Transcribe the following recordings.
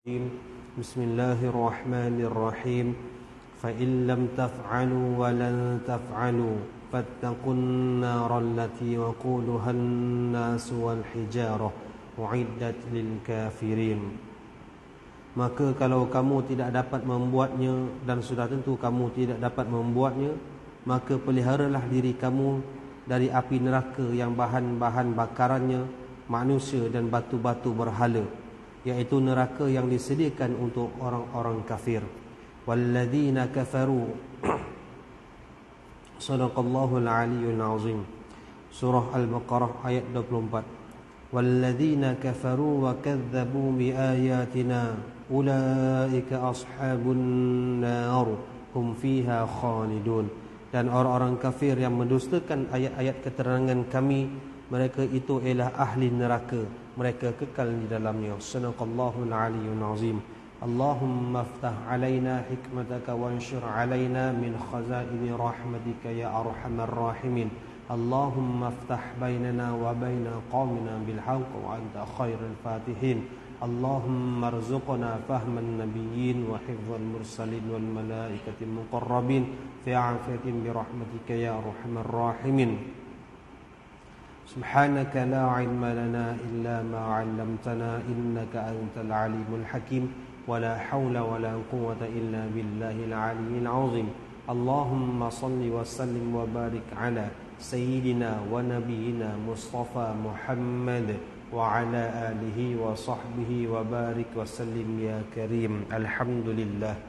بسم الله الرحمن الرحيم فإن لم تفعلوا ولن تفعلوا فاتقوا النار التي وقودها الناس والحجارة أعدت للكافرين. Maka kalau kamu tidak dapat membuatnya, dan sudah tentu kamu tidak dapat membuatnya, maka peliharalah diri kamu dari api neraka yang bahan-bahan bakarannya manusia dan batu-batu berhala, iaitu neraka yang disediakan untuk orang-orang kafir. Walladzina kafaru Sadaqallahul Aliyyul Azim. Surah Al-Baqarah ayat 24. Walladzina kafaru wa kadzdzabu biayatina ulaika ashabun nar hum fiha khalidun. Dan orang-orang kafir yang mendustakan ayat-ayat keterangan kami, mereka itu ialah ahli neraka, mereka kekal di dalamnya. Sadaqallahul Aliyyul Azim. Allahumma aftah alaina hikmataka wanshur alaina min khazaini rahmatika ya arhamar rahimin. Allahumma aftah bainana wa baina qaumina bil haqq wa anta khairul fatihin. Allahumma arzuqna fahman nabiyyin wa hifdzal mursalin wal malaikati muqarrabin fi afiyatin bi rahmatika ya arhamar rahimin. Subhanaka la ilma lana illa ma 'allamtana innaka antal alimul hakim. Wala haula wala quwwata illa billahil aliyyil azim. Allahumma salli wa sallim wa barik ala sayyidina wa nabiyyina Mustafa Muhammad wa ala alihi wa sahbihi wa barik wa sallim ya karim. Alhamdulillah.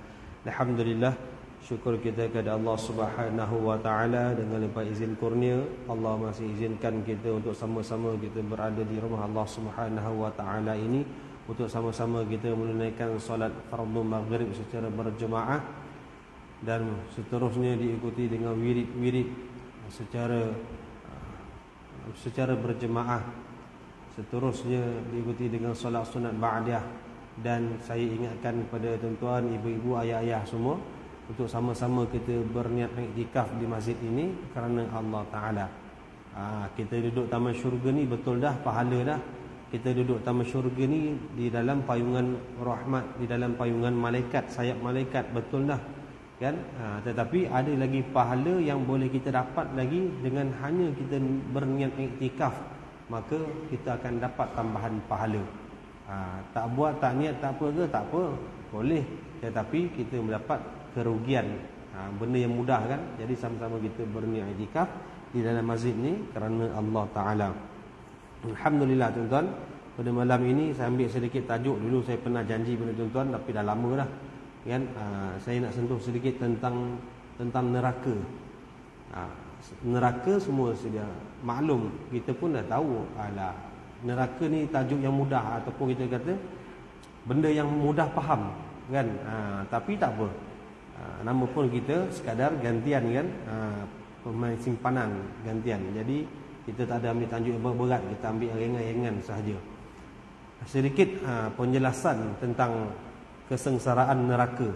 Alhamdulillah. Syukur kita kepada Allah Subhanahu wa taala, dengan limpah izin kurnia Allah masih izinkan kita untuk sama-sama kita berada di rumah Allah Subhanahu wa taala ini, untuk sama-sama kita menunaikan solat fardu maghrib secara berjemaah, dan seterusnya diikuti dengan wirid-wirid secara berjemaah. Seterusnya diikuti dengan solat sunat ba'diyah. Dan saya ingatkan kepada tuan-tuan, ibu-ibu, ayah-ayah semua, untuk sama-sama kita berniat iktikaf di masjid ini kerana Allah Ta'ala. Kita duduk taman syurga ni betul dah, pahala dah. Kita duduk taman syurga ni di dalam payungan rahmat, di dalam payungan malaikat, sayap malaikat, betul dah kan? Tetapi ada lagi pahala yang boleh kita dapat lagi dengan hanya kita berniat iktikaf, maka kita akan dapat tambahan pahala. Tak buat, tak niat, tak apa ke? Tak apa, boleh. Tetapi kita mendapat kerugian. Benda yang mudah kan? Jadi sama-sama kita berniat iktikaf di dalam masjid ni kerana Allah Ta'ala. Alhamdulillah tuan-tuan, pada malam ini saya ambil sedikit tajuk. Dulu saya pernah janji pada tuan-tuan, tapi dah lama dah kan? Saya nak sentuh sedikit tentang neraka. Neraka semua sedia maklum, kita pun dah tahu. Neraka ni tajuk yang mudah, ataupun kita kata benda yang mudah faham kan? Tapi tak apa, nama pun kita sekadar gantian kan, pemain simpanan gantian. Jadi kita tak ada ambil tajuk yang berat, kita ambil yang ringan-ringan sahaja. Sedikit penjelasan tentang kesengsaraan neraka,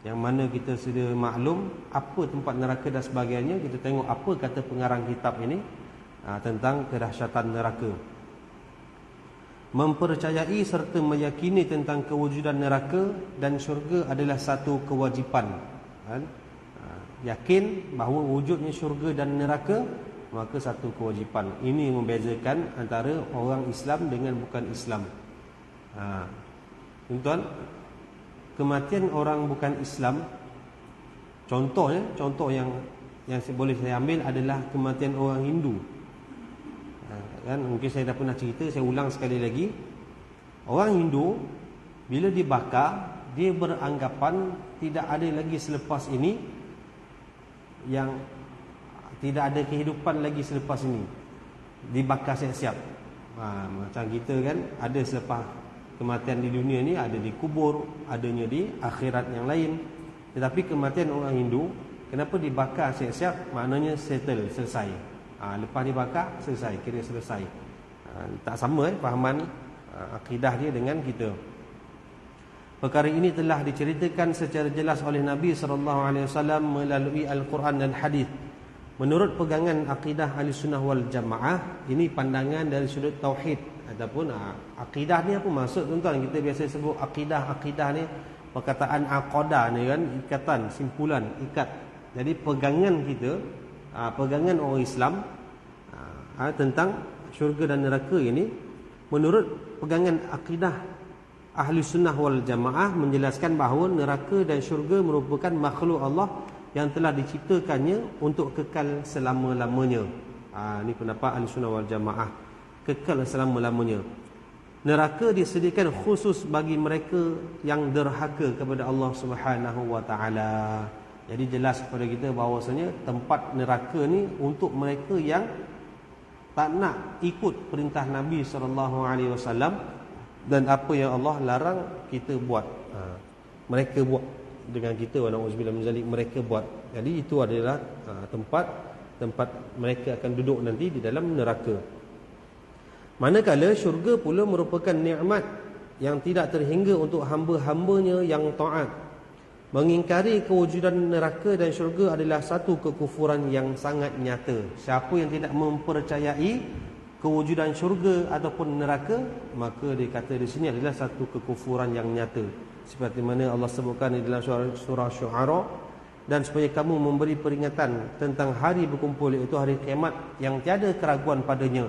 yang mana kita sudah maklum apa tempat neraka dan sebagainya. Kita tengok apa kata pengarang kitab ini tentang kedahsyatan neraka. Mempercayai serta meyakini tentang kewujudan neraka dan syurga adalah satu kewajipan. Yakin bahawa wujudnya syurga dan neraka, maka satu kewajipan. Ini membezakan antara orang Islam dengan bukan Islam. Tuan-tuan, kematian orang bukan Islam, contoh yang boleh saya ambil adalah kematian orang Hindu. Kan, mungkin saya dah pernah cerita, saya ulang sekali lagi. Orang Hindu bila dibakar, dia beranggapan tidak ada lagi selepas ini, yang tidak ada kehidupan lagi selepas ini, dibakar siap-siap. Macam kita kan, ada selepas kematian di dunia ni, ada di kubur, adanya di akhirat yang lain. Tetapi kematian orang Hindu, kenapa dibakar siap-siap? Maknanya settle, selesai. Lepas dibakar, selesai, kira selesai. Tak sama fahaman akidah dia dengan kita. Perkara ini telah diceritakan secara jelas oleh Nabi SAW melalui Al-Quran dan Hadis. Menurut pegangan akidah Ahlussunnah wal Jamaah, ini pandangan dari sudut tauhid. ataupun akidah ni apa maksud tuan-tuan? Kita biasa sebut akidah ni perkataan aqadah ni kan, ikatan, simpulan, ikat. Jadi pegangan kita, pegangan orang Islam tentang syurga dan neraka ini, menurut pegangan akidah Ahli Sunnah wal Jamaah menjelaskan bahawa neraka dan syurga merupakan makhluk Allah yang telah diciptakannya untuk kekal selama-lamanya. Ini pendapat Ahli Sunnah wal Jamaah, kekal selama-lamanya. Neraka disediakan khusus bagi mereka yang derhaka kepada Allah Subhanahu wa taala. Jadi jelas kepada kita bahawasanya tempat neraka ni untuk mereka yang tak nak ikut perintah Nabi SAW dan apa yang Allah larang kita buat. Mereka buat dengan kita, wa na'udzubillah min zalik, mereka buat. Jadi itu adalah tempat mereka akan duduk nanti di dalam neraka. Manakala syurga pula merupakan nikmat yang tidak terhingga untuk hamba-hambanya yang taat. Mengingkari kewujudan neraka dan syurga adalah satu kekufuran yang sangat nyata. Siapa yang tidak mempercayai kewujudan syurga ataupun neraka, maka dikata di sini adalah satu kekufuran yang nyata. Seperti mana Allah sebutkan di dalam surah Syu'ara, dan supaya kamu memberi peringatan tentang hari berkumpul, iaitu hari kiamat yang tiada keraguan padanya.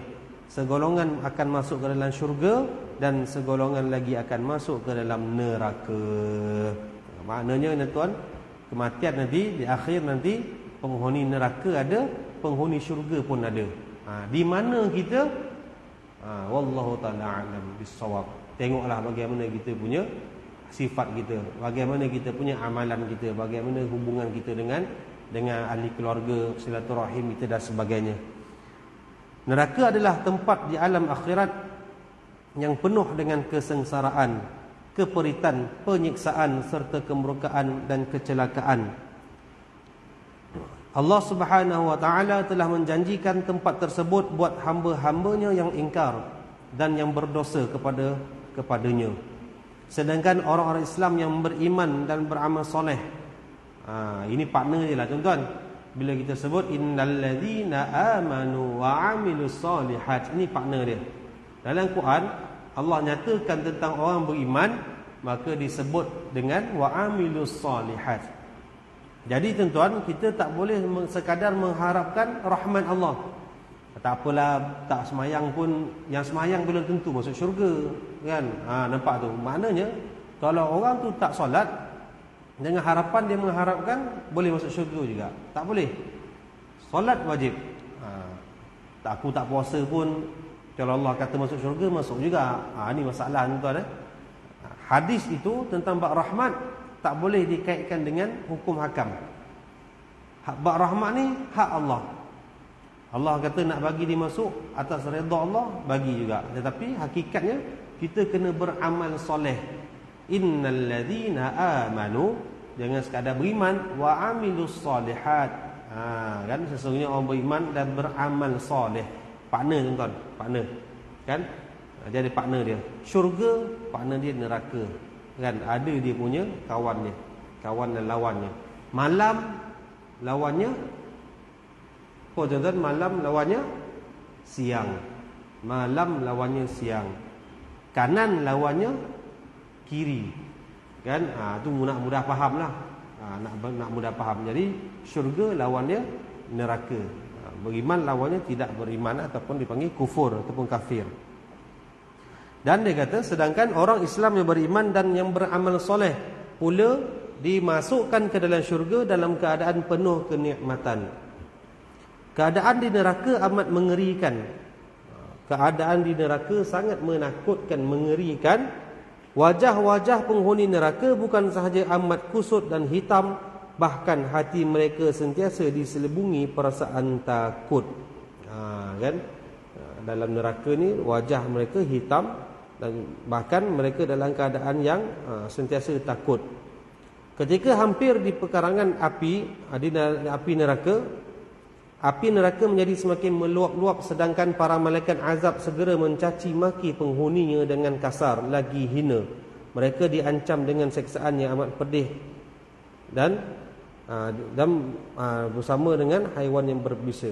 Segolongan akan masuk ke dalam syurga dan segolongan lagi akan masuk ke dalam neraka. Maknanya tuan, kematian nanti, di akhir nanti penghuni neraka ada, penghuni syurga pun ada. Di mana kita? Wallahu ta'ala a'lam bis-shawab. Tengoklah bagaimana kita punya sifat kita, bagaimana kita punya amalan kita, bagaimana hubungan kita dengan ahli keluarga, silaturahim kita dan sebagainya. Neraka adalah tempat di alam akhirat yang penuh dengan kesengsaraan, keperitan, penyiksaan serta kemurkaan dan kecelakaan. Allah Subhanahu wa taala telah menjanjikan tempat tersebut buat hamba-hambanya yang ingkar dan yang berdosa kepadanya. Sedangkan orang-orang Islam yang beriman dan beramal soleh, ini partner dia lah tuan-tuan. Bila kita sebut innal ladzina amanu wa amilus solihat, ini partner dia. Dalam Quran Allah nyatakan tentang orang beriman, maka disebut dengan wa amilus solihat. Jadi tuan-tuan, kita tak boleh sekadar mengharapkan rahmat Allah. Tak apalah, tak semayang pun, yang semayang belum tentu masuk syurga, kan? Nampak tu. Maknanya kalau orang tu tak solat, dengan harapan dia mengharapkan boleh masuk syurga juga, tak boleh. Solat wajib. Aku tak puasa pun, kalau Allah kata masuk syurga, masuk juga. Ini masalah tuan-tuan. Hadis itu tentang bab rahmat tak boleh dikaitkan dengan hukum hakam. Bab rahmat ni hak Allah. Allah kata nak bagi dia masuk atas redha Allah, bagi juga. Tetapi hakikatnya kita kena beramal soleh. Innal ladzina amanu, jangan sekadar beriman, wa amilus solihat. Kan sesungguhnya orang beriman dan beramal soleh. Partner tuan-tuan, partner. Kan? Dia ada partner dia. Syurga, partner dia neraka. Kan ada dia punya kawan dia, kawan dan lawannya. Malam lawannya apa tuan-tuan? Malam lawannya siang. Malam lawannya siang. Kanan lawannya kiri. Kan? Tu nak mudah fahamlah. Nak mudah faham. Jadi syurga lawannya neraka. Beriman lawannya tidak beriman ataupun dipanggil kufur ataupun kafir. Dan dia kata sedangkan orang Islam yang beriman dan yang beramal soleh pula dimasukkan ke dalam syurga dalam keadaan penuh kenikmatan. Keadaan di neraka amat mengerikan. Keadaan di neraka sangat menakutkan, mengerikan. Wajah-wajah penghuni neraka bukan sahaja amat kusut dan hitam, bahkan hati mereka sentiasa diselubungi perasaan takut. Kan? Dalam neraka ni wajah mereka hitam dan bahkan mereka dalam keadaan yang sentiasa takut. Ketika hampir di pekarangan api neraka menjadi semakin meluap-luap, sedangkan para malaikat azab segera mencaci maki penghuninya dengan kasar lagi hina. Mereka diancam dengan seksaan yang amat pedih dan bersama dengan haiwan yang berbisa.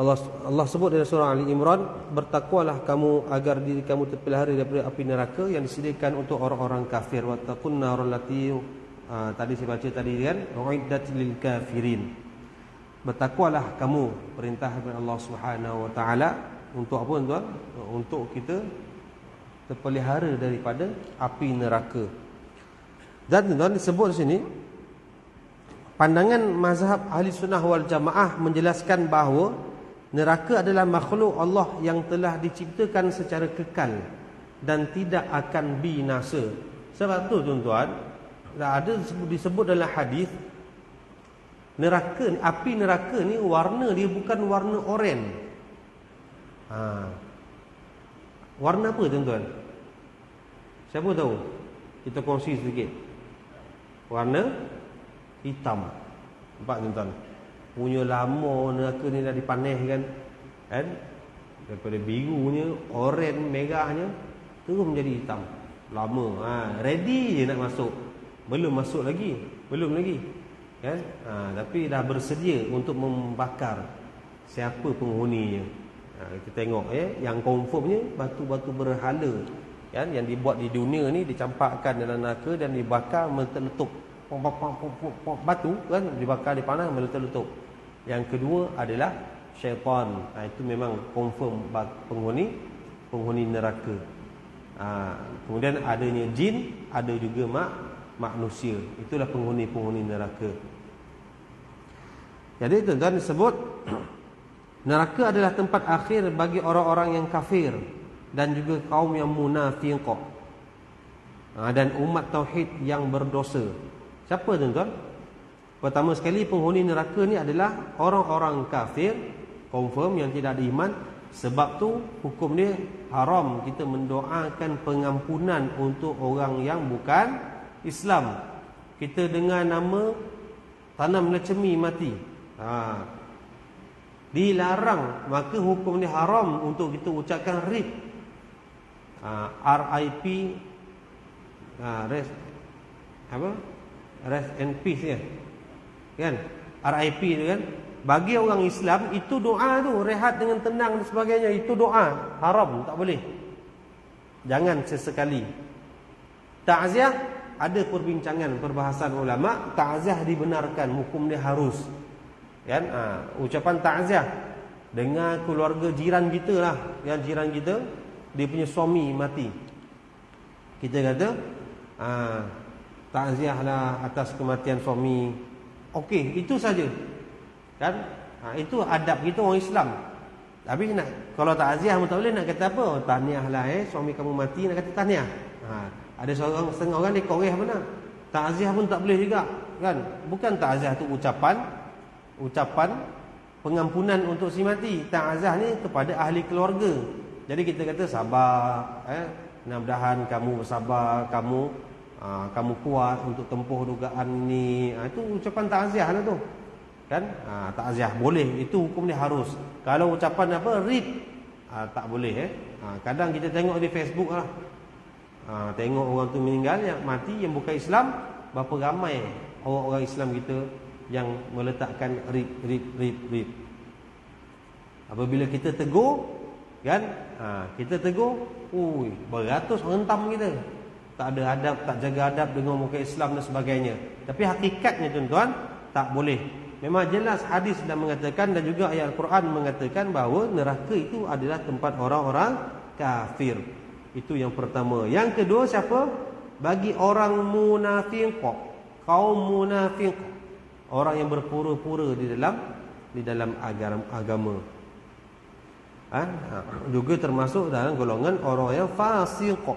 Allah sebut dalam surah Ali Imran, bertakwalah kamu agar diri kamu terpelihara daripada api neraka yang disediakan untuk orang-orang kafir. Wattaqun narul lati, tadi saya baca tadi kan, uiddat lil kafirin. Bertakwalah kamu, perintah daripada Allah Subhanahu wa taala untuk apa tuan? Untuk kita terpelihara daripada api neraka. Dan tuan disebut di sini, pandangan mazhab Ahli Sunnah wal Jamaah menjelaskan bahawa neraka adalah makhluk Allah yang telah diciptakan secara kekal dan tidak akan binasa. Sebab tu tuan-tuan, ada disebut dalam hadis, neraka, api neraka ni warna dia bukan warna oranye. Warna apa tuan-tuan? Siapa tahu? Kita kongsi sedikit. Warna hitam. Nampak tuan-tuan? Punya lama neraka ni dah dipanaskan kan, daripada birunya, oranye, merahnya terus menjadi hitam. Lama. Ready je nak masuk. Belum masuk lagi. Belum lagi. Kan? Tapi dah bersedia untuk membakar siapa penghuninya. Kita tengok yang confirmnya batu-batu berhala kan, yang dibuat di dunia ni dicampakkan dalam neraka dan dibakar meletup. Batu kan dibakar di panas meletup. Yang kedua adalah syaitan. Itu memang confirm penghuni neraka. Kemudian adanya jin, ada juga manusia. Itulah penghuni neraka. Jadi tuan-tuan disebut neraka adalah tempat akhir bagi orang-orang yang kafir dan juga kaum yang munafiq dan umat tauhid yang berdosa. Siapa tuan-tuan? Pertama sekali penghuni neraka ni adalah orang-orang kafir, confirm yang tidak ada iman. Sebab tu hukum dia haram kita mendoakan pengampunan untuk orang yang bukan Islam. Kita dengar nama tanam lecemi mati, dilarang, maka hukum dia haram untuk kita ucapkan RIP, RIP, rest and peace kan, RIP tu kan. Bagi orang Islam itu doa tu, rehat dengan tenang dan sebagainya, itu doa haram, tak boleh. Jangan sesekali. Takziah ada perbincangan perbahasan ulama, takziah dibenarkan, hukum dia harus kan. Ucapan takziah dengan keluarga jiran kita lah, yang jiran kita dia punya suami mati, kita kata takziah lah atas kematian suami. Okey, itu saja kan. Itu adab kita orang Islam. Tapi nak, kalau takziah pun tak boleh, nak kata apa? Tahniah lah suami kamu mati, nak kata tahniah. Ada seorang setengah orang dia koreh benar. Takziah pun tak boleh juga kan. Bukan takziah tu ucapan pengampunan untuk si mati. Takziah ni kepada ahli keluarga. Jadi kita kata sabar, mudah-mudahan kamu bersabar, kamu kuat untuk tempuh dugaan ni. Itu ucapan takziah lah tu kan. Takziah boleh, itu hukum dia harus. Kalau ucapan apa RIP, tak boleh. Kadang kita tengok di Facebook lah, tengok orang tu meninggal, yang mati, yang bukan Islam, berapa ramai orang-orang Islam kita yang meletakkan RIP. Apabila kita tegur kan, kita tegur, beratus hentam kita, tak ada adab, tak jaga adab dengan muka Islam dan sebagainya. Tapi hakikatnya tuan-tuan, tak boleh. Memang jelas hadis dah mengatakan dan juga ayat Al-Quran mengatakan bahawa neraka itu adalah tempat orang-orang kafir. Itu yang pertama. Yang kedua siapa? Bagi orang munafiq, kaum munafiq, orang yang berpura-pura di dalam agama. Juga termasuk dalam golongan orang yang fasiq.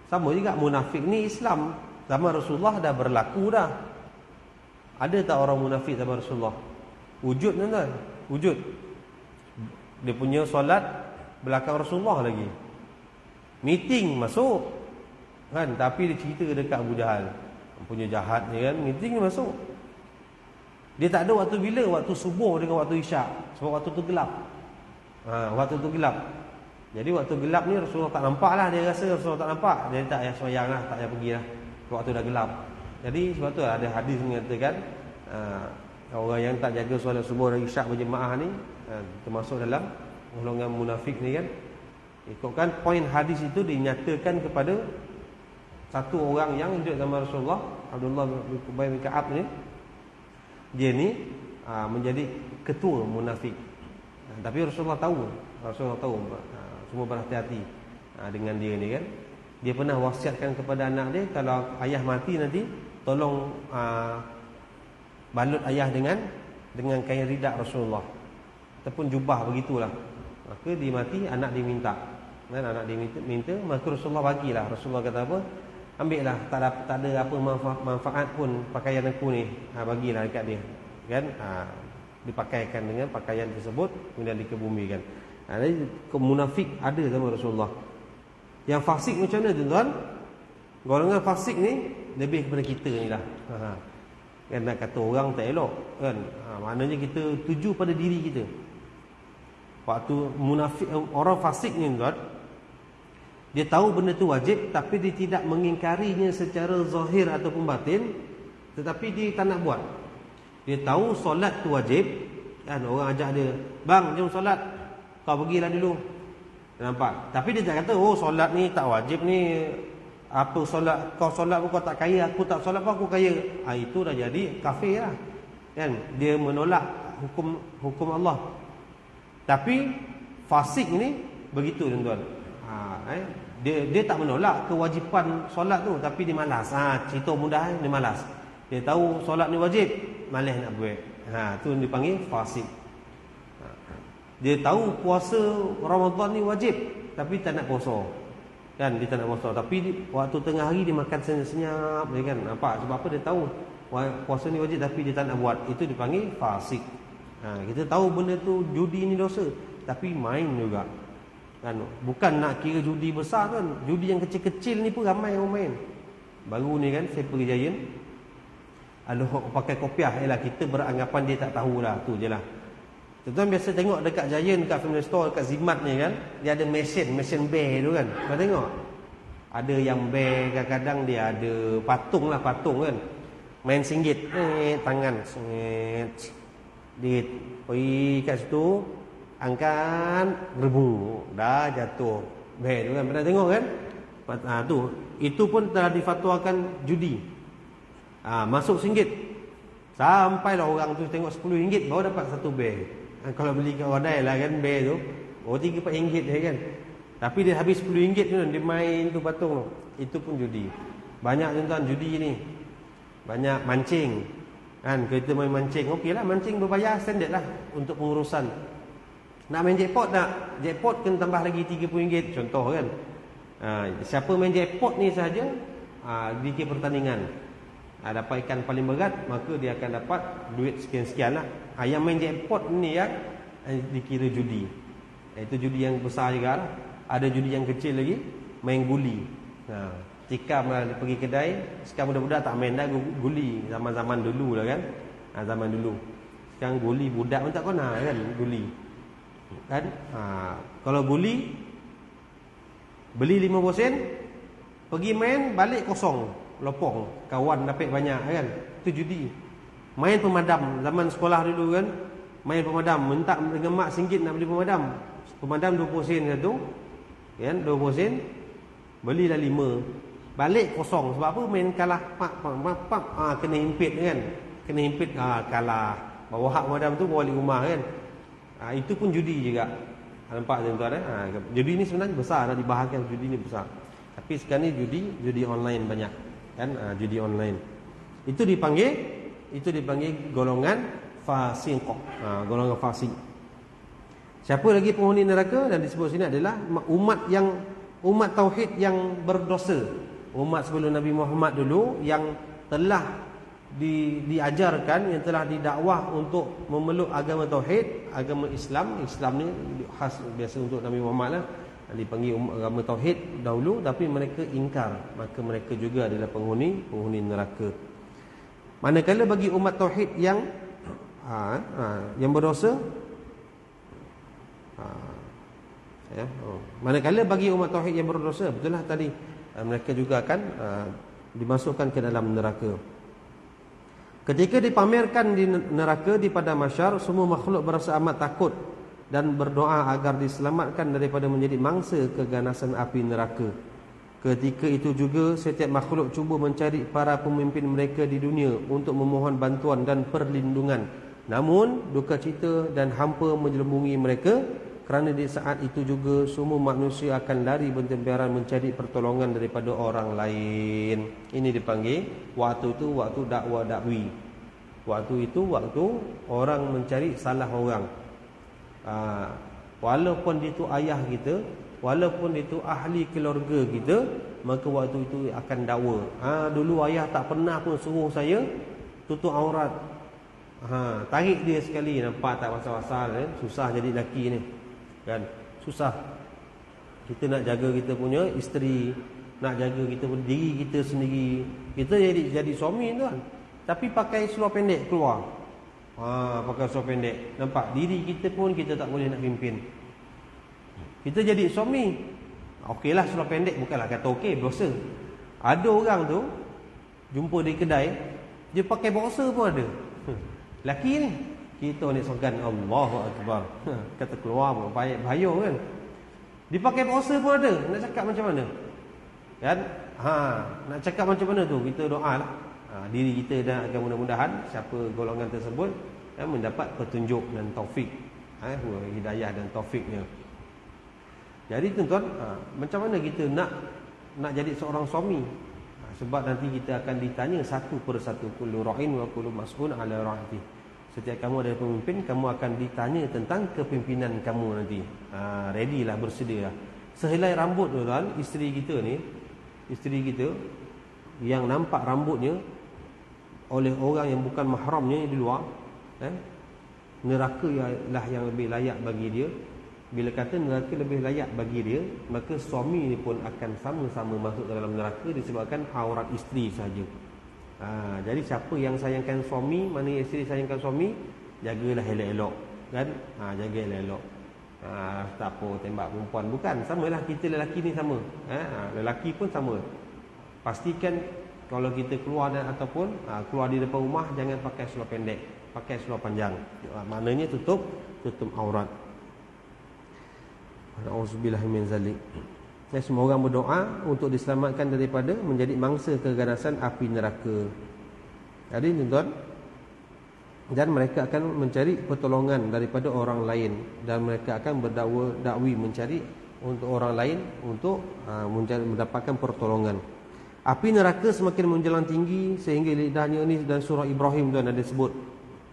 Sama juga munafik ni Islam. Zaman Rasulullah dah berlaku dah. Ada tak orang munafik zaman Rasulullah? Wujud tuan-tuan, wujud. Dia punya solat belakang Rasulullah lagi. Meeting masuk kan, tapi dia cerita dekat Abu Jahal, punya jahat ni kan, meeting dia masuk. Dia tak ada waktu bila, waktu subuh dengan waktu isyak, sebab waktu tu gelap. Waktu tu gelap. Jadi waktu gelap ni Rasulullah tak nampak lah. Dia rasa Rasulullah tak nampak, dia tak payah sembahyang lah, tak payah pergi lah, waktu dah gelap. Jadi sebab tu ada hadis mengatakan Orang yang tak jaga solat subuh dan isyak berjemaah ni termasuk dalam golongan munafik ni kan. Ikutkan poin hadis itu dinyatakan kepada satu orang yang hidup zaman Rasulullah, Abdullah bin Ubay bin Ka'ab ni. Dia ni menjadi ketua munafik. Tapi Rasulullah tahu, semua berhati-hati dengan dia ni kan. Dia pernah wasiatkan kepada anak dia, kalau ayah mati nanti tolong balut ayah dengan kain ridak Rasulullah ataupun jubah begitulah. Maka dia mati, anak dia minta. Kan anak dia minta, maka Rasulullah bagilah. Rasulullah kata apa? Ambillah, tak ada apa manfaat pun pakaian aku ni. Bagilah dekat dia. Kan? Dipakaikan dengan pakaian tersebut kemudian dikebumikan. Jadi munafik ada sama Rasulullah. Yang fasik macam mana tuan-tuan? Golongan fasik ni lebih kepada kita ni lah. Kan nak kata orang tak elok kan. Maknanya kita tuju pada diri kita. Waktu munafik, orang fasik ni tuan, dia tahu benda tu wajib tapi dia tidak mengingkarinya secara zahir ataupun batin, tetapi dia tak nak buat. Dia tahu solat tu wajib kan, orang ajak dia, "Bang, jom solat. Kau pergilah dulu." Nampak? Tapi dia tak kata, "Oh, solat ni tak wajib ni. Apa solat? Kau solat pun kau tak kaya, aku tak solat pun aku kaya." Itu dah jadi kafir lah. Kan? Dia menolak hukum Allah. Tapi fasik ni begitu tuan-tuan. Dia tak menolak kewajipan solat tu, tapi dia malas. Cerita mudah, dia malas. Dia tahu solat ni wajib, malas nak buat. Tu dipanggil fasik. Dia tahu puasa Ramadan ni wajib, tapi tak nak puasa. Kan, dia tak nak puasa. Tapi waktu tengah hari dia makan senyap-senyap, kan. Nampak? Sebab apa? Dia tahu puasa ni wajib tapi dia tak nak buat. Itu dipanggil fasik. Kita tahu benda tu judi ni dosa, tapi main juga. Kan, bukan nak kira judi besar kan. Judi yang kecil-kecil ni pun ramai orang main. Baru ni kan saya pergi Giant, ada pakai kopiah. Kita beranggapan dia tak tahulah, tu je lah. Tuan-tuan biasa tengok dekat Giant, dekat Family Store, dekat Zimat ni kan, dia ada mesin bear tu kan. Kau tengok, ada yang bear, kadang-kadang dia ada patung kan, main singgit, tangan dia pergi kat situ, angkat, gerbung, dah jatuh bear tu kan. Pernah tengok kan? Itu pun telah difatwakan judi. Masuk singgit, sampailah orang tu tengok RM10 baru dapat satu bear. Kalau beli kat kedai lah kan, bear tu RM3-4 je kan. Tapi dia habis RM10 tu, dia main tu patung tu. Itu pun judi. Banyak tuan-tuan judi ni. Banyak mancing kan, kita main mancing, okeylah, mancing berbayar standard lah untuk pengurusan. Nak main jackpot tak? Jackpot kena tambah lagi RM30 contoh kan. Siapa main jackpot ni sahaja dikira pertandingan. Dapat ikan paling berat, maka dia akan dapat duit sekian-sekian lah. Yang main jackpot ni yang dikira judi. Itu judi yang besar juga lah. Ada judi yang kecil lagi, main guli. Tikam lah, pergi kedai. Sekarang budak-budak tak main dah guli. Zaman-zaman dulu lah kan. Zaman dulu. Sekarang guli budak pun tak kena kan, guli kan. Kalau guli, beli 50 sen, pergi main, balik kosong, lopong, kawan dapat banyak kan. Itu judi. Main pemadam, zaman sekolah dulu kan, main pemadam, minta dengan mak RM1 nak beli pemadam. Pemadam 20 sen satu kan, 20 sen, belilah 5, balik kosong. Sebab apa? Main kalah, kena himpit kan, kena himpit, kalah, bawa hak pemadam tu, bawa balik rumah kan. Itu pun judi juga. Nampak tuan-tuan judi ni sebenarnya besar, dah dibahagikan judi ni besar. Tapi sekarang ni judi online banyak kan, judi online. Itu dipanggil golongan fasik. Golongan fasik. Siapa lagi penghuni neraka? Dan disebut sini adalah umat tauhid yang berdosa. Umat sebelum Nabi Muhammad dulu yang telah diajarkan, yang telah didakwah untuk memeluk agama tauhid, agama Islam. Islam ni khas biasa untuk Nabi Muhammad lah, dipanggil agama tauhid dahulu, tapi mereka ingkar, maka mereka juga adalah penghuni neraka. Manakala bagi umat tauhid yang berdosa, manakala bagi umat tauhid yang berdosa, betul lah tadi, mereka juga akan dimasukkan ke dalam neraka. Ketika dipamerkan di neraka di padang mahsyar, semua makhluk berasa amat takut dan berdoa agar diselamatkan daripada menjadi mangsa keganasan api neraka. Ketika itu juga setiap makhluk cuba mencari para pemimpin mereka di dunia untuk memohon bantuan dan perlindungan. Namun duka cita dan hampa menjelembungi mereka, kerana di saat itu juga semua manusia akan lari bertempiaran mencari pertolongan daripada orang lain. Ini dipanggil waktu itu waktu dakwah dakwi. Waktu itu waktu orang mencari salah orang. Walaupun itu ayah kita, walaupun itu ahli keluarga kita, maka waktu itu akan dakwa. Dulu ayah tak pernah pun suruh saya tutup aurat. Tarik dia sekali, nampak tak pasal-pasal susah jadi lelaki ni. Kan? Susah. Kita nak jaga kita punya isteri, nak jaga kita punya diri kita sendiri. Kita jadi suami tu kan. Tapi pakai seluar pendek keluar. Pakai seluar pendek. Nampak diri kita pun kita tak boleh nak pimpin. Kita jadi suami. Okeylah seluar pendek, bukanlah kata okey, dosa. Ada orang tu jumpa di kedai, dia pakai boxer pun ada. Laki ni, kita ni sogan Allahu Akbar. Kata keluar pun bahaya kan. Dia pakai boxer pun ada. Nak cakap macam mana? Kan? Nak cakap macam mana tu? Kita doa lah. Diri kita dan akan mudah-mudahan siapa golongan tersebut mendapat petunjuk dan taufik, hidayah dan taufiknya. Jadi tuan-tuan, macam mana kita nak jadi seorang suami? Sebab nanti kita akan ditanya satu persatu, kullu ra'in wa kullu mas'ulun 'ala ra'ati. Setiap kamu adalah pemimpin, kamu akan ditanya tentang kepimpinan kamu nanti. Readylah, bersedialah. Sehelai rambut tuan-tuan, isteri kita yang nampak rambutnya oleh orang yang bukan mahramnya di luar, neraka lah yang lebih layak bagi dia. Bila kata neraka lebih layak bagi dia, maka suami ni pun akan sama-sama masuk dalam neraka disebabkan aurat isteri saja. Jadi siapa yang sayangkan suami, mana isteri sayangkan suami, jagalah elok-elok, kan? Jaga elok-elok. Tak apa tembak perempuan, bukan, samalah kita lelaki ni sama. Lelaki pun sama. Pastikan kalau kita keluar ataupun keluar di depan rumah, jangan pakai seluar pendek, pakai seluar panjang. Maknanya tutup aurat. Auzubillahi min zalik. Semua orang berdoa untuk diselamatkan daripada menjadi mangsa keganasan api neraka. Jadi tuan-tuan, dan mereka akan mencari pertolongan daripada orang lain, dan mereka akan dakwi mencari untuk orang lain untuk mendapatkan pertolongan. Api neraka semakin menjulang tinggi sehingga lidahnya ini, dan surah Ibrahim tuan ada sebut.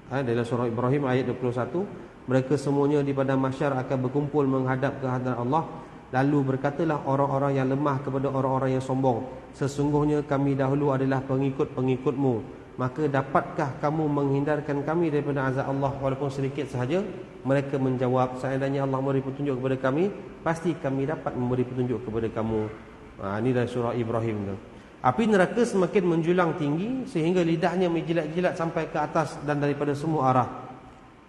Dalam surah Ibrahim ayat 21, mereka semuanya di padang mahsyar akan berkumpul menghadap ke hadarat Allah. Lalu berkatalah orang-orang yang lemah kepada orang-orang yang sombong, sesungguhnya kami dahulu adalah pengikut-pengikutmu, maka dapatkah kamu menghindarkan kami daripada azab Allah walaupun sedikit sahaja? Mereka menjawab, seandainya Allah memberi petunjuk kepada kami, pasti kami dapat memberi petunjuk kepada kamu. Ini dari surah Ibrahim tu. Api neraka semakin menjulang tinggi sehingga lidahnya menjilat-jilat sampai ke atas dan daripada semua arah.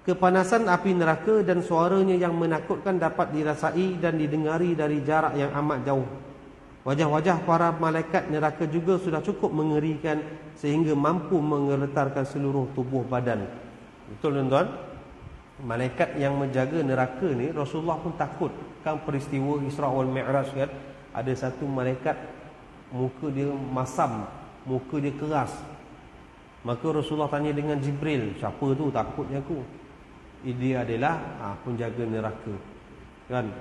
Kepanasan api neraka dan suaranya yang menakutkan dapat dirasai dan didengari dari jarak yang amat jauh. Wajah-wajah para malaikat neraka juga sudah cukup mengerikan sehingga mampu menggetarkan seluruh tubuh badan. Betul tuan-tuan? Malaikat yang menjaga neraka ni, Rasulullah pun takut. Kan peristiwa Isra wal Mi'raj kan, ada satu malaikat muka dia masam, muka dia keras. Maka Rasulullah tanya dengan Jibril, siapa tu? Takutnya aku. Dia adalah penjaga neraka. Kan?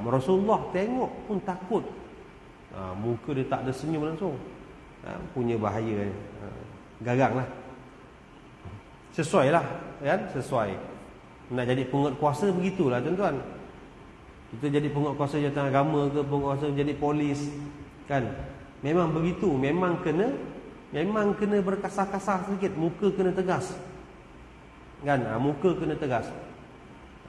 Rasulullah tengok pun takut. Muka dia tak ada senyum langsung. Punya bahaya. Garanglah. Sesuai lah, kan? Sesuai. Nak jadi penguatkuasa begitulah tuan-tuan. Kita jadi penguatkuasa jawatan agama ke, penguatkuasa jadi polis, kan? Memang begitu, memang kena berkasar-kasar sedikit, muka kena tegas. Kan? Muka kena tegas.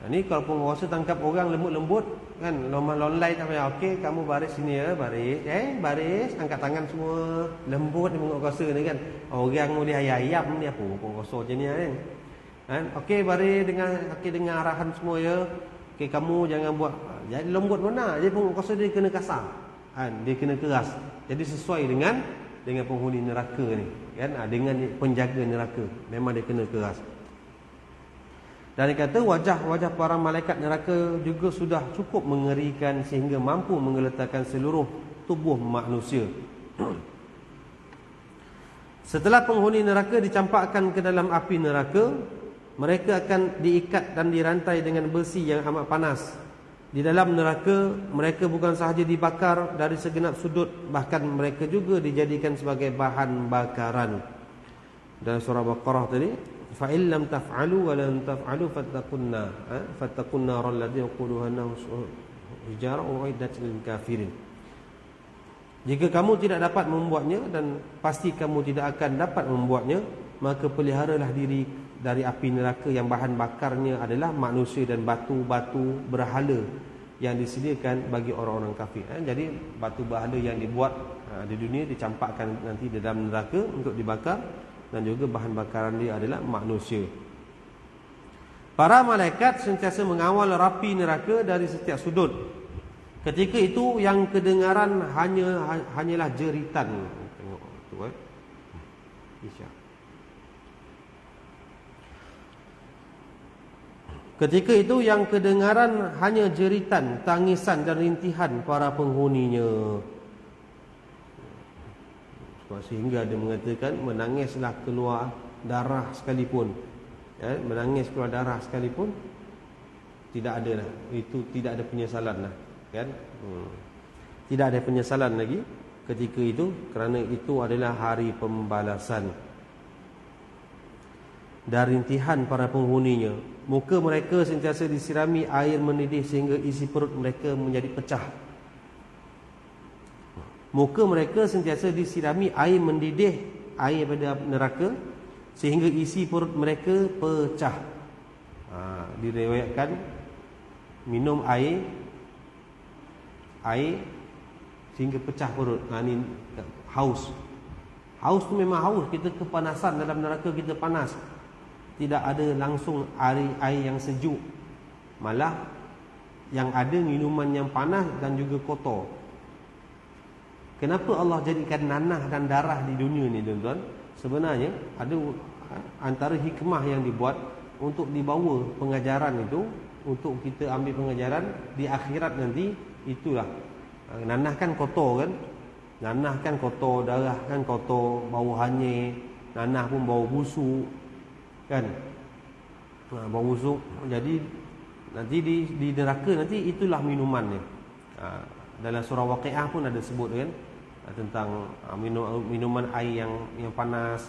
Ni kalau penguasa tangkap orang lembut-lembut, kan, lomai tak payah. Okey, kamu baris sini ya, baris. Baris, angkat tangan semua. Lembut ni penguasa ni kan. Orang boleh ayam ni apa penguasa macam ni kan. Okey, baris dengan arahan semua ya. Okey, kamu jangan buat jadi lembut mana. Jadi penguasa dia kena kasar. Dia kena keras. Jadi sesuai dengan dengan penghuni neraka ni, kan? Dengan penjaga neraka, memang dia kena keras. Dan dia kata wajah-wajah para malaikat neraka juga sudah cukup mengerikan sehingga mampu menggeletarkan seluruh tubuh manusia. Setelah penghuni neraka dicampakkan ke dalam api neraka, mereka akan diikat dan dirantai dengan besi yang amat panas. Di dalam neraka, mereka bukan sahaja dibakar dari segenap sudut, bahkan mereka juga dijadikan sebagai bahan bakaran. Dalam surah Baqarah tadi, fa in lam taf'alu wa lam taf'alu fattaqun nar allati waquduha an-nas hijara uiddat lil kafirin. Jika kamu tidak dapat membuatnya, dan pasti kamu tidak akan dapat membuatnya, maka peliharalah diri dari api neraka yang bahan bakarnya adalah manusia dan batu-batu berhala yang disediakan bagi orang-orang kafir. Jadi batu berhala yang dibuat di dunia dicampakkan nanti di dalam neraka untuk dibakar, dan juga bahan bakaran dia adalah manusia. Para malaikat sentiasa mengawal api neraka dari setiap sudut. Ketika itu yang kedengaran hanyalah jeritan. Tengok tu Isya. Ketika itu yang kedengaran hanya jeritan, tangisan dan rintihan para penghuninya. Sehingga dia mengatakan menangislah keluar darah sekalipun. Menangis keluar darah sekalipun tidak ada lah. Itu tidak ada penyesalan lah, kan? Tidak ada penyesalan lagi ketika itu, kerana itu adalah hari pembalasan. Dan rintihan para penghuninya, muka mereka sentiasa disirami air mendidih sehingga isi perut mereka menjadi pecah. Muka mereka sentiasa disirami air mendidih, air pada neraka, sehingga isi perut mereka pecah. Diriwayatkan minum air sehingga pecah perut. Ini haus. Haus tu memang haus. Kita kepanasan dalam neraka, kita panas. Tidak ada langsung air yang sejuk. Malah yang ada minuman yang panas dan juga kotor. Kenapa Allah jadikan nanah dan darah di dunia ni, tuan-tuan? Sebenarnya ada antara hikmah yang dibuat untuk dibawa pengajaran itu, untuk kita ambil pengajaran di akhirat nanti. Itulah, nanah kan kotor, kan? Nanah kan kotor, darah kan kotor, bau hanyir, nanah pun bau busuk, kan? Bau busuk. Jadi nanti di neraka nanti itulah minumannya. Dalam surah Waqiah pun ada sebut, kan, tentang minuman air yang panas.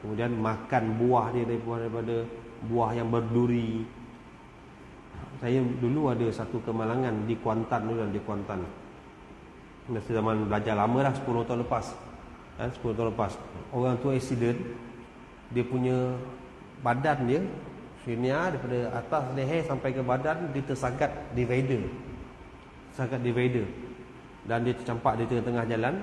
Kemudian makan buah dia daripada buah yang berduri. Saya dulu ada satu kemalangan di Kuantan dulu, di Kuantan. Masa zaman belajar lama dah, 10 tahun lepas. 10 tahun lepas. Orang tu accident, dia punya badan dia, siniar daripada atas leher sampai ke badan, dia tersangat divider. Sangat divider. Dan dia tercampak di tengah-tengah jalan.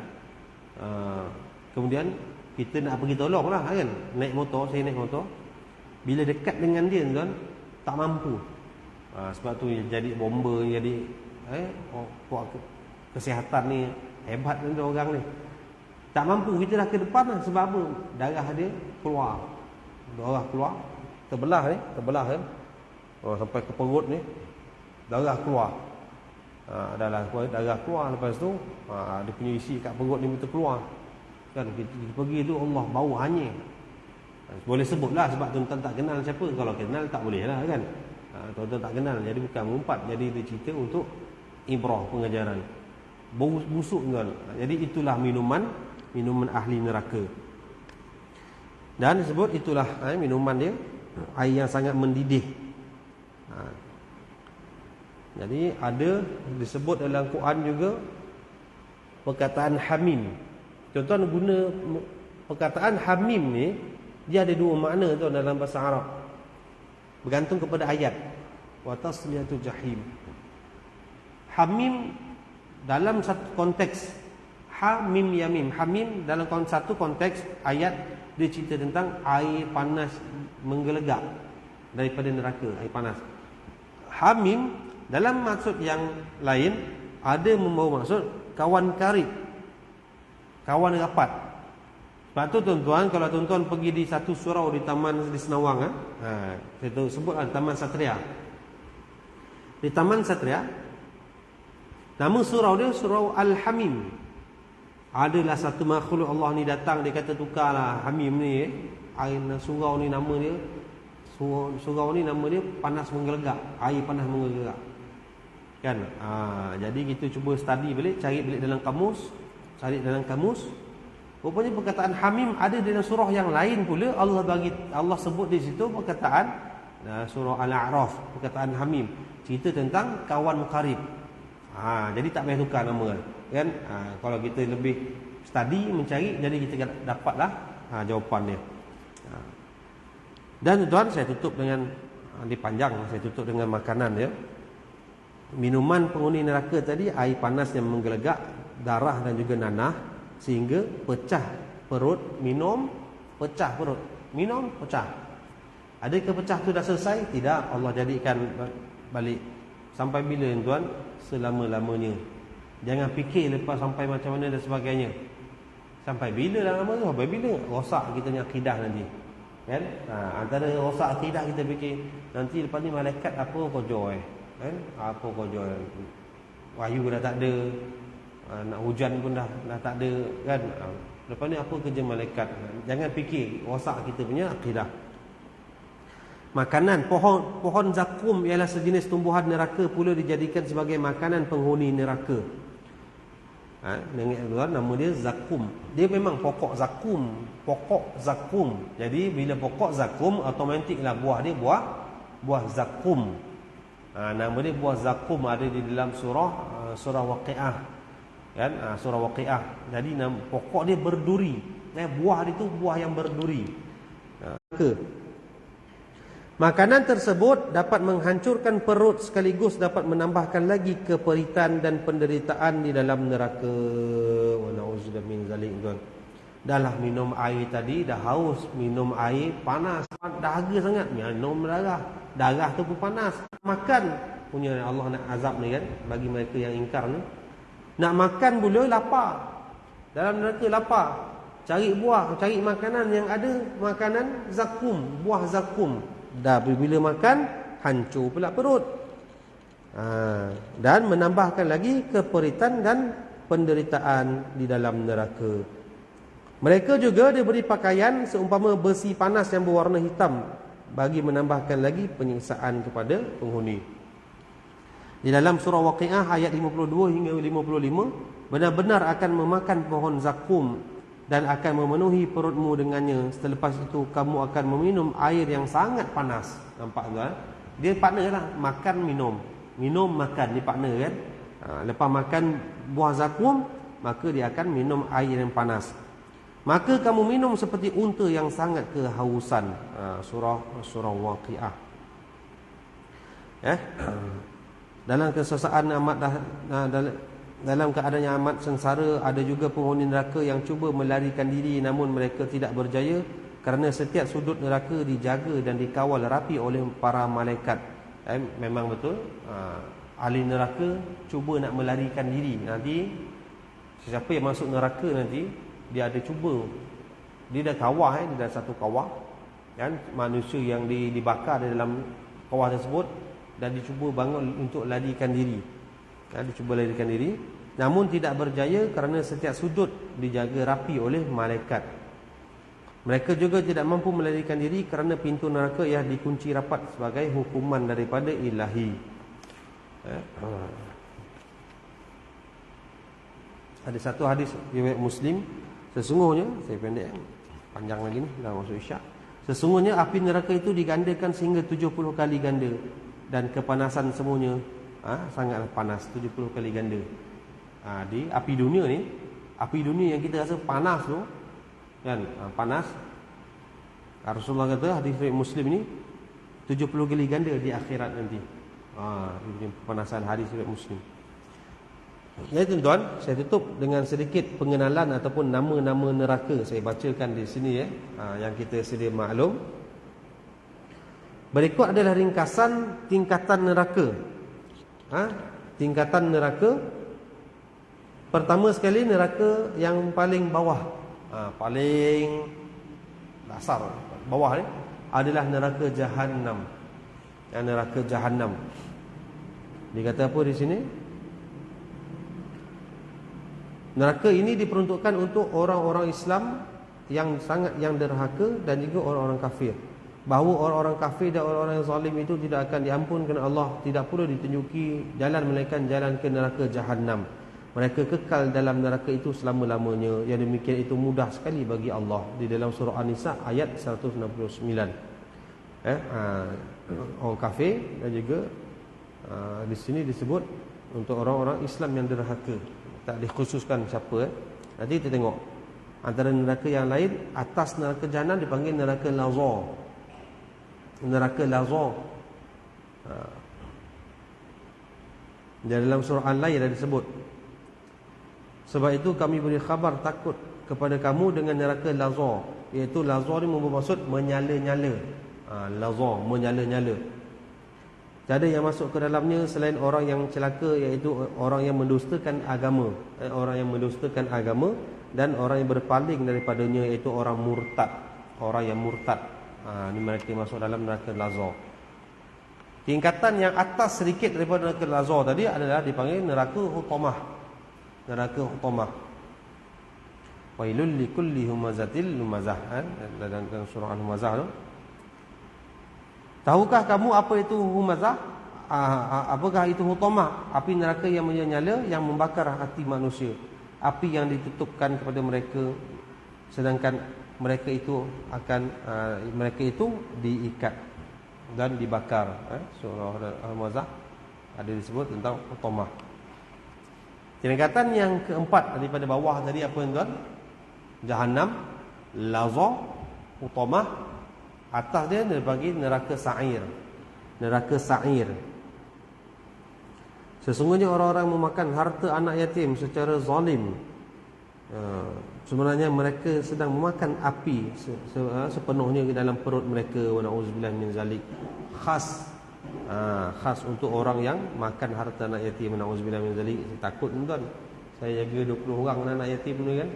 Kemudian kita nak pergi tolong lah, kan? Naik motor, saya naik motor. Bila dekat dengan dia, tuan, tak mampu. Sebab tu jadi bomba, jadi puak kesihatan ni hebat ni orang ni. Tak mampu, kita dah ke depan lah. Sebab apa? Darah dia keluar. Darah keluar. Terbelah ni, terbelah, kan? Sampai ke perut ni, darah keluar. Darah keluar. Lepas tu dia punya isi kat perut ni betul keluar, kan? Kita pergi tu, Allah, bau hanyir. Boleh sebutlah sebab tuan-tuan tak kenal siapa. Kalau kenal tak boleh lah, kan? Tuan-tuan tak kenal, jadi bukan mengumpat. Jadi dia cerita untuk ibrah, pengajaran. Bau busuk, tuan. Jadi itulah minuman ahli neraka. Dan disebut itulah minuman dia, air yang sangat mendidih. Jadi ada disebut dalam Quran juga perkataan hamim. Tuan-tuan guna perkataan hamim ni, dia ada dua makna, tuan, dalam bahasa Arab. Bergantung kepada ayat. Wa tasliyatu jahim. Hamim dalam satu konteks, hamim yamim. Hamim dalam satu konteks ayat, dia cerita tentang air panas menggelegak daripada neraka, air panas. Hamim dalam maksud yang lain ada membawa maksud kawan karib. kawan rapat. Sebab tu tuan-tuan, kalau tuan-tuan pergi di satu surau di taman di Senawang, saya sebut Taman Satria. Di Taman Satria, nama surau dia Surau Al-Hamim. Adalah satu makhluk Allah ni datang, dia kata tukarlah Hamim ni, air surau ni nama dia. Surau ni nama dia panas menggelegak, air panas menggelegak. Kan? Jadi kita cuba study balik, cari balik dalam kamus. Rupanya perkataan Hamim ada dalam surah yang lain pula. Allah sebut di situ perkataan surah Al-A'raf, perkataan Hamim, cerita tentang kawan mukarib. Jadi tak payah tukar nama kan. Kalau kita lebih study mencari, jadi kita dapatlah jawapan dia. Dan tuan, saya tutup dengan saya tutup dengan makanan dia. Minuman penghuni neraka tadi, air panas yang menggelegak, darah dan juga nanah, sehingga pecah perut, minum, pecah perut, minum, pecah. Adakah pecah tu dah selesai? Tidak, Allah jadikan balik. Sampai bila tuan? Selama-lamanya. Jangan fikir lepas sampai macam mana dan sebagainya. Sampai bila dah lama tu? Sampai bila? Rosak kita punya akidah nanti. Kan? Antara rosak akidah kita fikir, nanti lepas ni malaikat apa kerja kan? Apa kerja? Wahyu dah tak ada. Nak hujan pun dah tak ada kan. Lepas ni apa kerja malaikat? Jangan fikir rosak kita punya akidah. Makanan pohon zakum ialah sejenis tumbuhan neraka, pula dijadikan sebagai makanan penghuni neraka. Nama dia zakum. Dia memang pokok zakum. Jadi bila pokok zakum, automatiklah buah dia buah zakum. Nama dia buah zakum, ada di dalam surah Waqiah. Kan? Surah Waqiah. Jadi pokok dia berduri. Buah dia tu buah yang berduri. Makanan tersebut dapat menghancurkan perut, sekaligus dapat menambahkan lagi keperitan dan penderitaan di dalam neraka. Wa na'udzubillah min zalik. Dah lah minum air tadi, dah haus, minum air panas, dahaga sangat, minum darah tu pun panas. Makan punya Allah nak azab ni kan, bagi mereka yang ingkar ni. Nak makan pula lapar. Dalam neraka lapar. Cari buah, cari makanan yang ada makanan zakum, buah zakum. Dah bila makan, hancur pula perut. Dan menambahkan lagi keperitan dan penderitaan di dalam neraka. Mereka juga diberi pakaian seumpama besi panas yang berwarna hitam, bagi menambahkan lagi penyiksaan kepada penghuni. Di dalam surah Waqiah ayat 52 hingga 55, benar-benar akan memakan pohon zakum dan akan memenuhi perutmu dengannya. Selepas itu kamu akan meminum air yang sangat panas. Nampak tuan? Dia partner lah, makan minum, minum makan, dia partner kan. Lepas makan buah zakum, maka dia akan minum air yang panas. Maka kamu minum seperti unta yang sangat kehausan. Surah Waqiah. Dalam kesesaan dalam keadaan yang amat sengsara, ada juga penghuni neraka yang cuba melarikan diri, namun mereka tidak berjaya, kerana setiap sudut neraka dijaga dan dikawal rapi oleh para malaikat. Memang betul, ahli neraka cuba nak melarikan diri. Nanti siapa yang masuk neraka nanti, dia ada cuba, dia dah kawah, dia dah satu kawah kan, manusia yang dibakar di dalam kawah tersebut, dan dicuba bangun untuk larikan diri. Dicuba larikan diri, namun tidak berjaya kerana setiap sudut dijaga rapi oleh malaikat. Mereka juga tidak mampu melarikan diri kerana pintu neraka yang dikunci rapat sebagai hukuman daripada ilahi. Ada satu hadis riwayat Muslim, sesungguhnya, saya pendek, panjang lagi ni, dah masuk isyak. Sesungguhnya api neraka itu digandakan sehingga 70 kali ganda, dan kepanasan semuanya sangatlah panas, 70 kali ganda. Di api dunia ni, api dunia yang kita rasa panas tu kan, panas, Rasulullah kata hadis riwayat Muslim ni 70 kali ganda di akhirat nanti. Ini kepanasan, hadis riwayat Muslim. Ya tuan-tuan, saya tutup dengan sedikit pengenalan ataupun nama-nama neraka. Saya bacakan di sini yang kita sedia maklum. Berikut adalah ringkasan tingkatan neraka. Tingkatan neraka Pertama sekali neraka yang paling bawah, paling dasar bawah ni adalah neraka Jahannam. Neraka Jahannam. Dikata apa di sini? Neraka ini diperuntukkan untuk orang-orang Islam yang derhaka dan juga orang-orang kafir. Bahawa orang-orang kafir dan orang-orang yang zalim itu tidak akan diampunkan Allah, tidak pula ditunjuki jalan melainkan jalan ke neraka Jahannam. Mereka kekal dalam neraka itu selama-lamanya. Yang demikian itu mudah sekali bagi Allah. Di dalam surah An-Nisa ayat 169. Orang kafir dan juga di sini disebut untuk orang-orang Islam yang derhaka. Tak dikhususkan siapa. Nanti kita tengok. Antara neraka yang lain, atas neraka Jahannam dipanggil neraka Lazar. Neraka Lazar. Dalam surah Al-Lail ada disebut. Sebab itu kami beri khabar takut kepada kamu dengan neraka Lazar. Iaitu Lazar ni bermaksud menyala-nyala. Lazar, menyala-nyala. Tiada yang masuk ke dalamnya selain orang yang celaka, iaitu orang yang mendustakan agama. Orang yang mendustakan agama dan orang yang berpaling daripadanya, iaitu orang murtad. Orang yang murtad. Ini mereka masuk dalam neraka Lazar. Tingkatan yang atas sedikit daripada neraka Lazar tadi adalah dipanggil neraka Hutamah. Neraka Hutamah. Wailul likulli humazatil lumazah. Dalam surah Al-Humazah tu. Tahukah kamu apa itu humazah? Apakah itu hutamah? Api neraka yang menyala, yang membakar hati manusia. Api yang ditutupkan kepada mereka, sedangkan mereka itu diikat dan dibakar. Surah Al-Humazah ada disebut tentang hutamah. Tingkatan yang keempat daripada bawah tadi apa tuan? Jahannam, Lazar, hutamah. Atas dia bagi neraka Sa'ir. Neraka Sa'ir. Sesungguhnya orang-orang memakan harta anak yatim secara zalim. Sebenarnya mereka sedang memakan api sepenuhnya ke dalam perut mereka. Wa na'udzubillah min zalik. Khas untuk orang yang makan harta anak yatim. Wa na'udzubillah min zalik. Saya takut tuan. Saya jaga 20 orang anak yatim ni kan.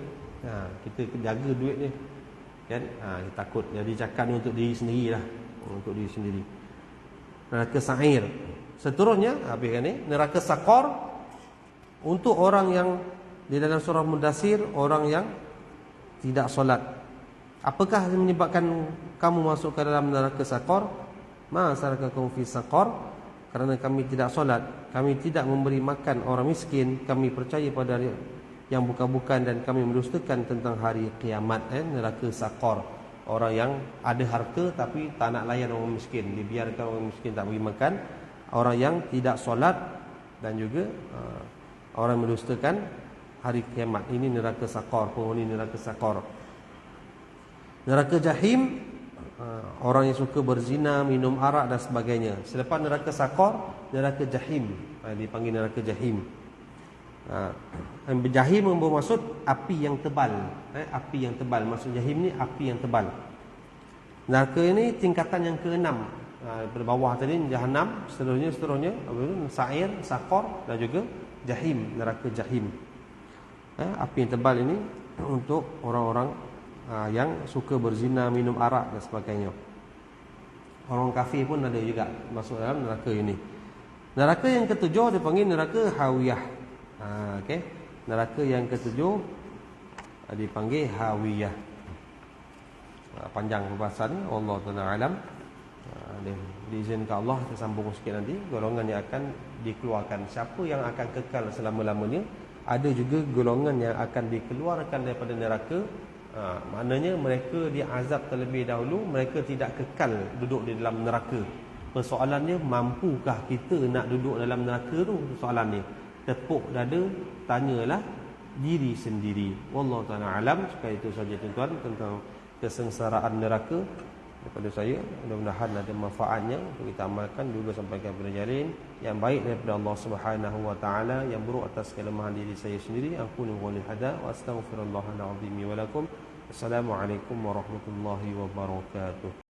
Kita jaga duit ni. Kan? Kita takut. Jadi cakap ni untuk diri sendiri lah. Untuk diri sendiri. Neraka Sa'ir. Seterusnya, habiskan ni, neraka Saqar. Untuk orang yang di dalam surah Mudassir, orang yang tidak solat. Apakah yang menyebabkan kamu masuk ke dalam neraka Saqar? Ma salakakum fi Saqar? Kerana kami tidak solat, kami tidak memberi makan orang miskin, kami percaya pada yang bukan-bukan dan kami mendustakan tentang hari kiamat. Neraka Saqar. Orang yang ada harta tapi tak nak layan orang miskin, dibiarkan orang miskin tak bagi makan. Orang yang tidak solat dan juga orang mendustakan hari kiamat. Ini neraka Saqar, penghuni neraka Saqar. Neraka Jahim, orang yang suka berzina, minum arak dan sebagainya. Selepas neraka Saqar, neraka Jahim, dipanggil neraka Jahim. Jahim bermaksud api yang tebal. Api yang tebal. Maksud Jahim ni api yang tebal. Neraka ini tingkatan yang ke-6. Daripada bawah tadi Jahannam, seterusnya Sa'ir, Saqar dan juga Jahim, neraka Jahim. Api yang tebal ini untuk orang-orang yang suka berzina, minum arak dan sebagainya. Orang kafir pun ada juga masuk dalam neraka ini. Neraka yang ketujuh dipanggil neraka Hawiyah. Okey. Neraka yang ketujuh dipanggil Hawiyah. Panjang pembahasan ni, Allah Taala alam. Diizinkan Allah kita sambung sikit nanti golongan yang akan dikeluarkan. Siapa yang akan kekal selama-lamanya? Ada juga golongan yang akan dikeluarkan daripada neraka. Maknanya mereka diazab terlebih dahulu, mereka tidak kekal duduk di dalam neraka. Persoalannya, mampukah kita nak duduk dalam neraka tu? Soalannya tepuk dada, tanyalah diri sendiri. Wallahu ta'ala alam. Sekali itu saja tuan-tuan tentang kesengsaraan neraka daripada saya. Mudah-mudahan ada manfaatnya untuk kita amalkan juga sampai kepada jalin yang baik daripada Allah Subhanahu wa taala, yang buruk atas kelemahan diri saya sendiri. Aku qouli hada wa astaghfirullahal azim wa lakum. Assalamualaikum warahmatullahi wabarakatuh.